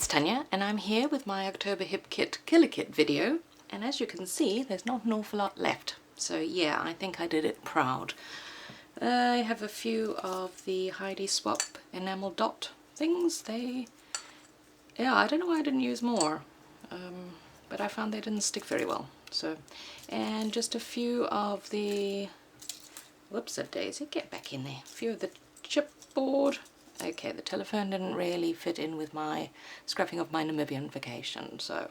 it's Tanya and I'm here with my October HipKit Killer Kit video, and as you can see there's not an awful lot left, so yeah, I think I did it proud. I have a few of the Heidi Swap enamel dot things. Yeah, I don't know why I didn't use more, but I found they didn't stick very well. So, and just a few of the, whoops a daisy, get back in there, a few of the chipboard. Okay, the telephone didn't really fit in with my scrapping of my Namibian vacation, so,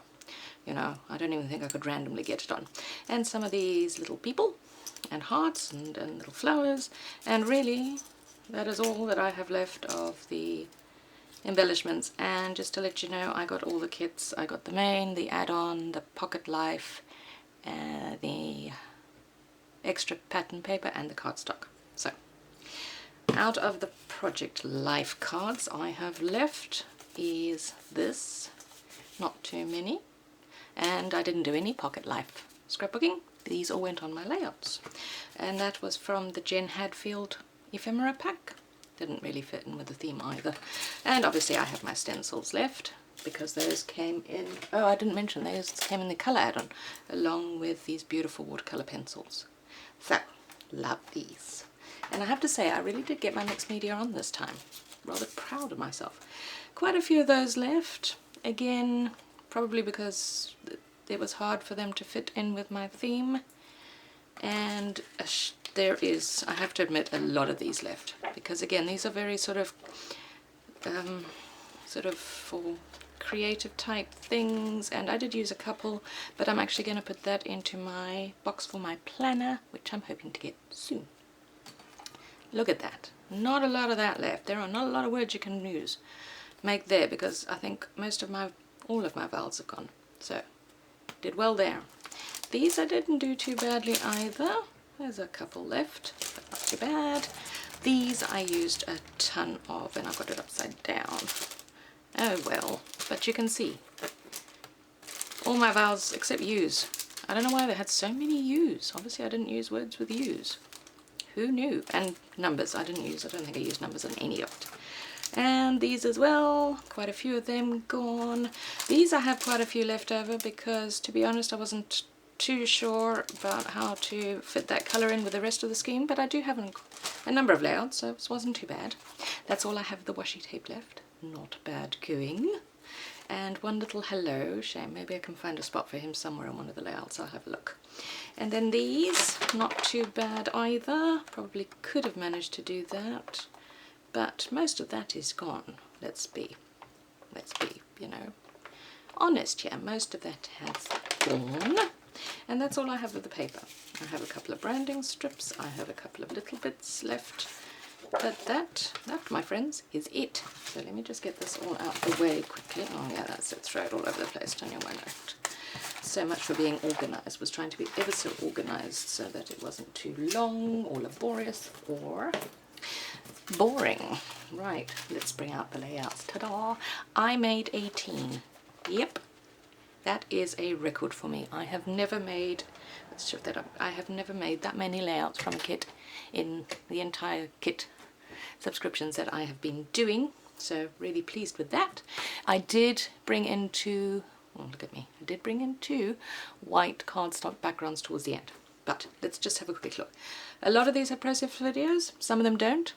you know, I don't even think I could randomly get it on. And some of these little people, and hearts, and little flowers, and really, that is all that I have left of the embellishments. And just to let you know, I got all the kits. I got the main, the add-on, the pocket life, the extra pattern paper, and the cardstock. So, out of the Project Life cards I have left is this, not too many, and I didn't do any Pocket Life scrapbooking. These all went on my layouts, and that was from the Jen Hadfield ephemera pack. Didn't really fit in with the theme either. And obviously I have my stencils left because those came in, oh, I didn't mention those came in the colour add-on along with these beautiful watercolour pencils. So, love these. And I have to say, I really did get my mixed media on this time. Rather proud of myself. Quite a few of those left. Again, probably because it was hard for them to fit in with my theme. And there is, I have to admit, a lot of these left. Because again, these are very sort of for creative type things. And I did use a couple, but I'm actually going to put that into my box for my planner, which I'm hoping to get soon. Look at that. Not a lot of that left. There are not a lot of words you can make there, because I think all of my vowels have gone. So, did well there. These I didn't do too badly either. There's a couple left, but not too bad. These I used a ton of, and I got it upside down. Oh well, but you can see. All my vowels except U's. I don't know why they had so many U's. Obviously I didn't use words with U's. Who knew? And numbers, I don't think I used numbers on any of it. And these as well, quite a few of them gone. These I have quite a few left over because, to be honest, I wasn't too sure about how to fit that colour in with the rest of the scheme, but I do have a number of layouts, so it wasn't too bad. That's all I have of the washi tape left. Not bad going. And one little hello, shame, maybe I can find a spot for him somewhere on one of the layouts, I'll have a look. And then these, not too bad either, probably could have managed to do that, but most of that is gone. Let's be, you know, honest here, most of that has gone. And that's all I have of the paper. I have a couple of branding strips, I have a couple of little bits left. But that, my friends, is it. So let me just get this all out the way quickly. Oh yeah, that's it. Throw it all over the place, Tanya, why not? So much for being organised. Was trying to be ever so organised so that it wasn't too long or laborious or boring. Right, let's bring out the layouts. Ta-da! I made 18. Yep, that is a record for me. I have never made, let's shift that up, I have never made that many layouts from a kit in the entire kit subscriptions that I have been doing, so really pleased with that. I did bring in two, oh look at me, I did bring in two white cardstock backgrounds towards the end, but let's just have a quick look. A lot of these have process videos, some of them don't.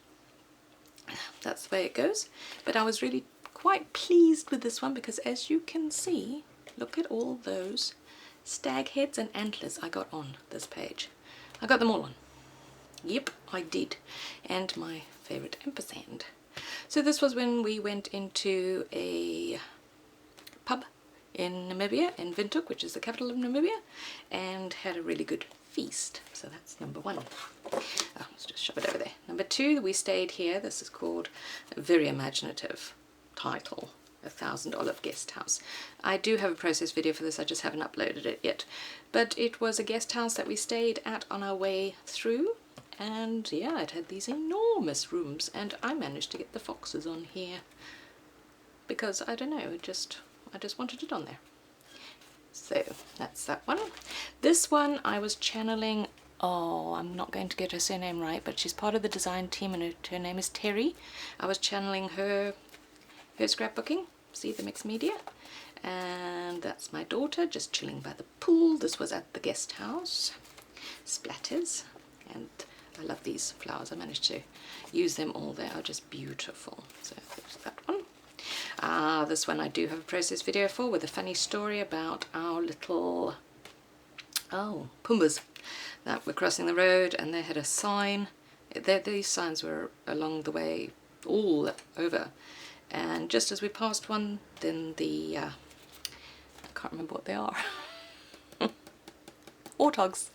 That's the way it goes, but I was really quite pleased with this one because, as you can see, look at all those stag heads and antlers I got on this page. I got them all on. Yep, I did. And my favourite ampersand. So this was when we went into a pub in Namibia, in Windhoek, which is the capital of Namibia, and had a really good feast. So that's number one. Oh, let's just shove it over there. Number two, we stayed here. This is called a very imaginative title, $1,000 guest house. I do have a process video for this, I just haven't uploaded it yet. But it was a guest house that we stayed at on our way through. And yeah, it had these enormous rooms, and I managed to get the foxes on here because, I don't know, I just wanted it on there. So that's that one. This one I was channeling, oh, I'm not going to get her surname right, but she's part of the design team and her name is Terry. I was channeling her scrapbooking, see the mixed media. And that's my daughter just chilling by the pool. This was at the guest house. Splatters. And I love these flowers. I managed to use them all. They are just beautiful. So there's that one. This one I do have a process video for, with a funny story about our little Pumbas that were crossing the road, and they had a sign. These signs were along the way all over, and just as we passed one, then the I can't remember what they are. Warthogs.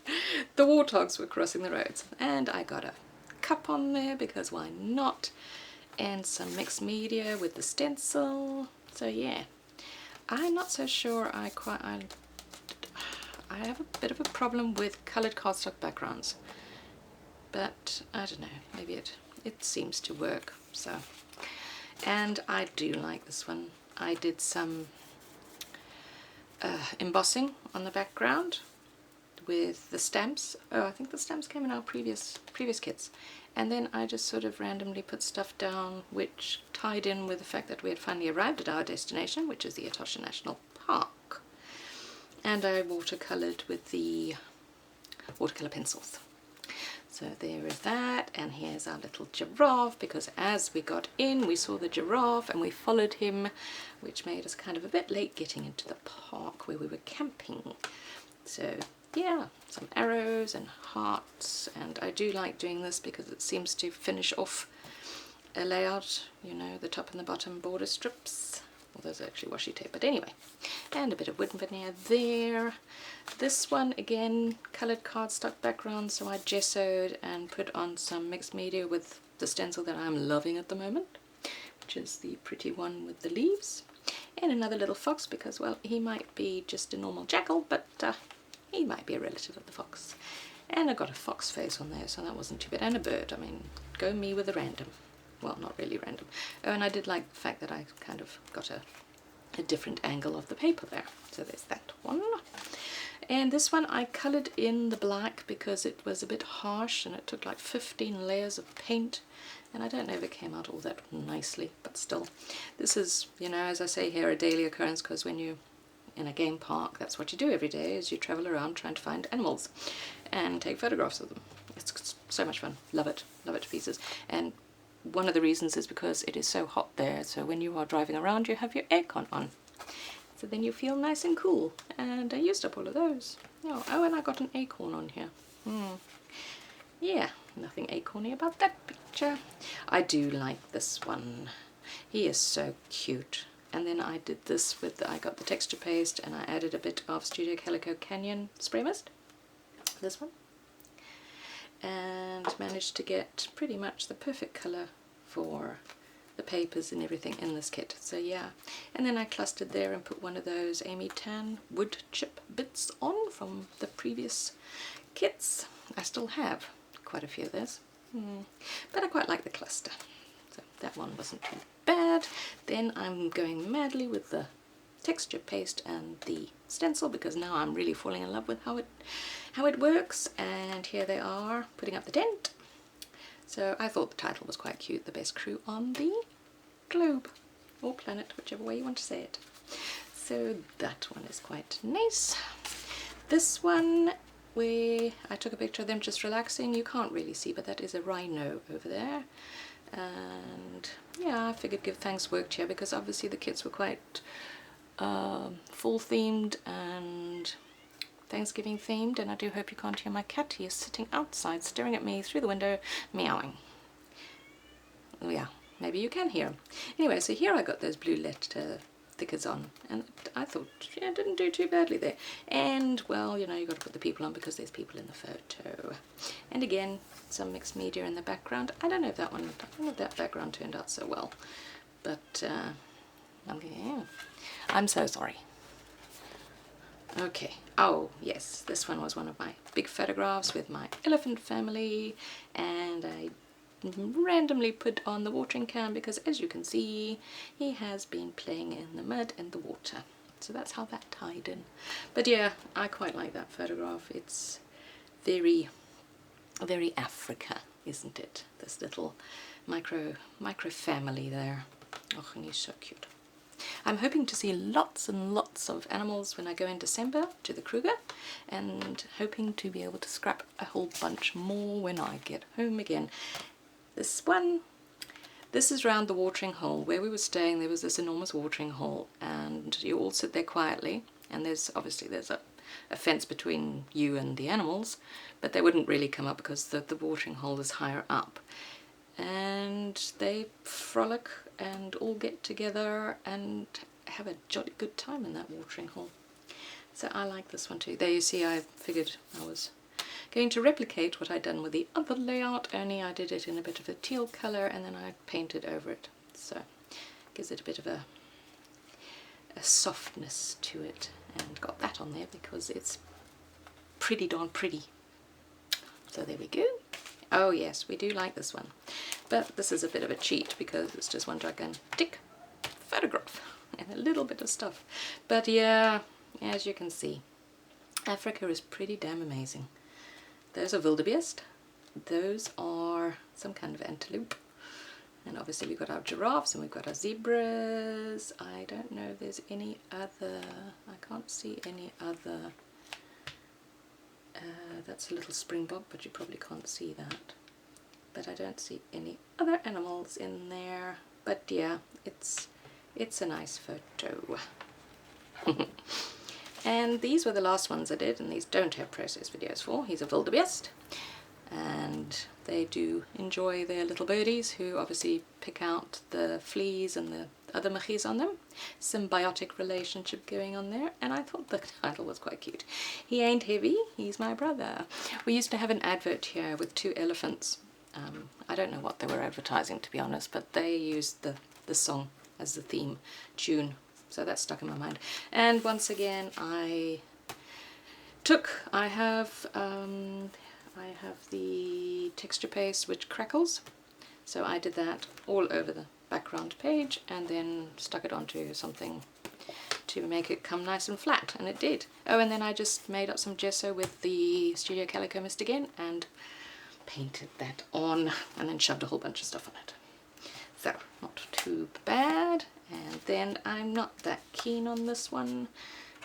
The warthogs were crossing the roads, and I got a cup on there because why not, and some mixed media with the stencil. So yeah, I'm not so sure I have a bit of a problem with coloured cardstock backgrounds, but I don't know, maybe it seems to work. So, and I do like this one. I did some embossing on the background with the stamps. I think the stamps came in our previous kits, and then I just sort of randomly put stuff down which tied in with the fact that we had finally arrived at our destination, which is the Etosha National Park. And I watercoloured with the watercolour pencils. So there is that, and here's our little giraffe, because as we got in we saw the giraffe and we followed him, which made us kind of a bit late getting into the park where we were camping. So yeah, some arrows and hearts, and I do like doing this because it seems to finish off a layout, you know, the top and the bottom border strips. Well, those are actually washi tape, but anyway. And a bit of wood veneer there. This one, again, coloured cardstock background, so I gessoed and put on some mixed media with the stencil that I'm loving at the moment, which is the pretty one with the leaves. And another little fox, because, well, he might be just a normal jackal, but he might be a relative of the fox. And I got a fox face on there, so that wasn't too bad. And a bird. I mean, go me with a random. Well, not really random. Oh, and I did like the fact that I kind of got a different angle of the paper there. So there's that one. And this one I coloured in the black because it was a bit harsh and it took like 15 layers of paint. And I don't know if it came out all that nicely, but still. This is, you know, as I say here, a daily occurrence, because when you're in a game park, that's what you do every day, is you travel around trying to find animals and take photographs of them. It's so much fun. Love it to pieces. And one of the reasons is because it is so hot there, so when you are driving around you have your aircon on, so then you feel nice and cool. And I used up all of those. Oh, and I got an acorn on here. Yeah, nothing acorny about that picture. I do like this one. He is so cute. And then I did this with I got the texture paste and I added a bit of Studio Calico Canyon spray mist, this one, and managed to get pretty much the perfect colour for the papers and everything in this kit. So yeah, and then I clustered there and put one of those Amy Tan wood chip bits on from the previous kits. I still have quite a few of those, but I quite like the cluster, so that one wasn't too bad. Then I'm going madly with the texture paste and the stencil, because now I'm really falling in love with how it works. And here they are, putting up the tent. So I thought the title was quite cute, The Best Crew on the Globe, or planet, whichever way you want to say it. So that one is quite nice. This one, where I took a picture of them just relaxing, you can't really see, but that is a rhino over there. And yeah, I figured Give Thanks worked here because obviously the kits were quite fall themed and Thanksgiving themed, and I do hope you can't hear my cat. He is sitting outside staring at me through the window, meowing. Oh yeah, maybe you can hear him. Anyway, so here I got those blue letter stickers on, and I thought, yeah, didn't do too badly there. And well, you know, you got to put the people on because there's people in the photo. And again, some mixed media in the background. I don't know if that background turned out so well, but yeah, I'm so sorry. Okay, oh yes, this one was one of my big photographs with my elephant family, and I randomly put on the watering can because, as you can see, he has been playing in the mud and the water. So that's how that tied in. But yeah, I quite like that photograph. It's very, very Africa, isn't it? This little micro family there. Oh, and he's so cute. I'm hoping to see lots and lots of animals when I go in December to the Kruger, and hoping to be able to scrap a whole bunch more when I get home again. This one, this is round the watering hole. Where we were staying there was this enormous watering hole, and you all sit there quietly, and there's a fence between you and the animals, but they wouldn't really come up because the watering hole is higher up. And they frolic and all get together and have a jolly good time in that watering hole. So I like this one too. There you see, I figured I was going to replicate what I'd done with the other layout, only I did it in a bit of a teal colour and then I painted over it. So it gives it a bit of a softness to it, and got that on there because it's pretty darn pretty. So there we go. Oh yes, we do like this one. But this is a bit of a cheat because it's just one gigantic photograph and a little bit of stuff. But yeah, as you can see, Africa is pretty damn amazing. Those are wildebeest. Those are some kind of antelope. And obviously we've got our giraffes and we've got our zebras. I don't know if there's any other, I can't see any other. That's a little springbok, but you probably can't see that. But I don't see any other animals in there. But yeah, it's a nice photo. And these were the last ones I did, and these don't have process videos for. He's a wildebeest, and they do enjoy their little birdies, who obviously pick out the fleas and the other machis on them. Symbiotic relationship going on there, and I thought the title was quite cute. He ain't heavy, he's my brother. We used to have an advert here with 2 elephants. I don't know what they were advertising, to be honest, but they used the song as the theme tune, so that stuck in my mind. And once again, I have the texture paste which crackles, so I did that all over the background page and then stuck it onto something to make it come nice and flat, and it did. Oh, and then I just made up some gesso with the Studio Calico Mist again and painted that on, and then shoved a whole bunch of stuff on it. So not too bad. And then I'm not that keen on this one.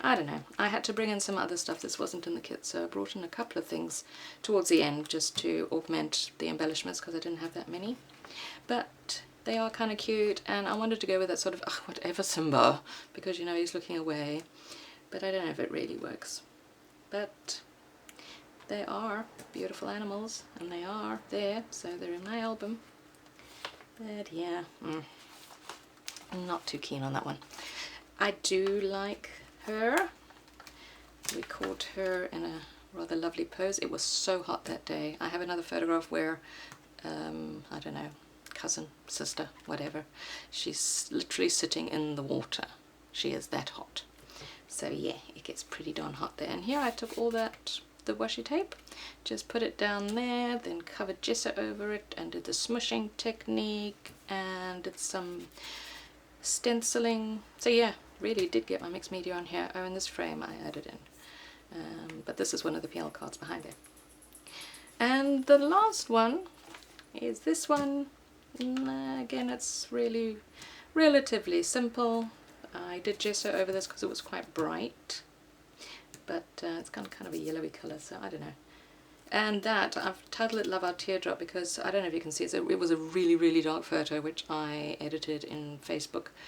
I don't know, I had to bring in some other stuff. This wasn't in the kit, so I brought in a couple of things towards the end just to augment the embellishments because I didn't have that many. But they are kind of cute, and I wanted to go with that sort of whatever Simba, because you know he's looking away, but I don't know if it really works. But they are beautiful animals, and they are there, so they're in my album. But yeah, I'm not too keen on that one. I do like her. We caught her in a rather lovely pose. It was so hot that day. I have another photograph where, I don't know, cousin, sister, whatever, she's literally sitting in the water. She is that hot. So yeah, it gets pretty darn hot there. And here I took all that, the washi tape, just put it down there, then covered gesso over it and did the smushing technique and did some stenciling. So yeah, really did get my mixed media on here. Oh, and this frame I added in, but this is one of the PL cards behind it. And the last one is this one. Again, it's really relatively simple. I did gesso over this because it was quite bright, but it's got kind of a yellowy colour, so I don't know. And that, I've titled it Love Our Teardrop because, I don't know if you can see, it was a really, really dark photo which I edited in Photoshop,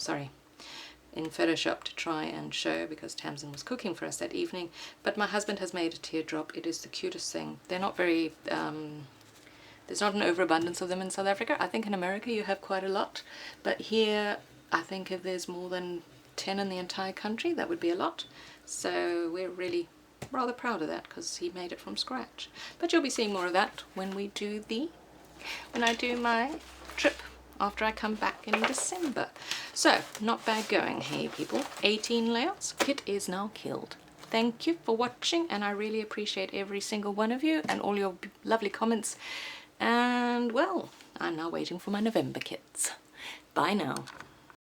sorry. In Photoshop to try and show, because Tamsin was cooking for us that evening. But my husband has made a teardrop. It is the cutest thing. They're not very, there's not an overabundance of them in South Africa. I think in America you have quite a lot, but here I think if there's more than 10 in the entire country, that would be a lot. So we're really rather proud of that because he made it from scratch. But you'll be seeing more of that when I do my trip after I come back in December. So, not bad going, hey people. 18 layouts, kit is now killed. Thank you for watching, and I really appreciate every single one of you and all your lovely comments. And well, I'm now waiting for my November kits. Bye now.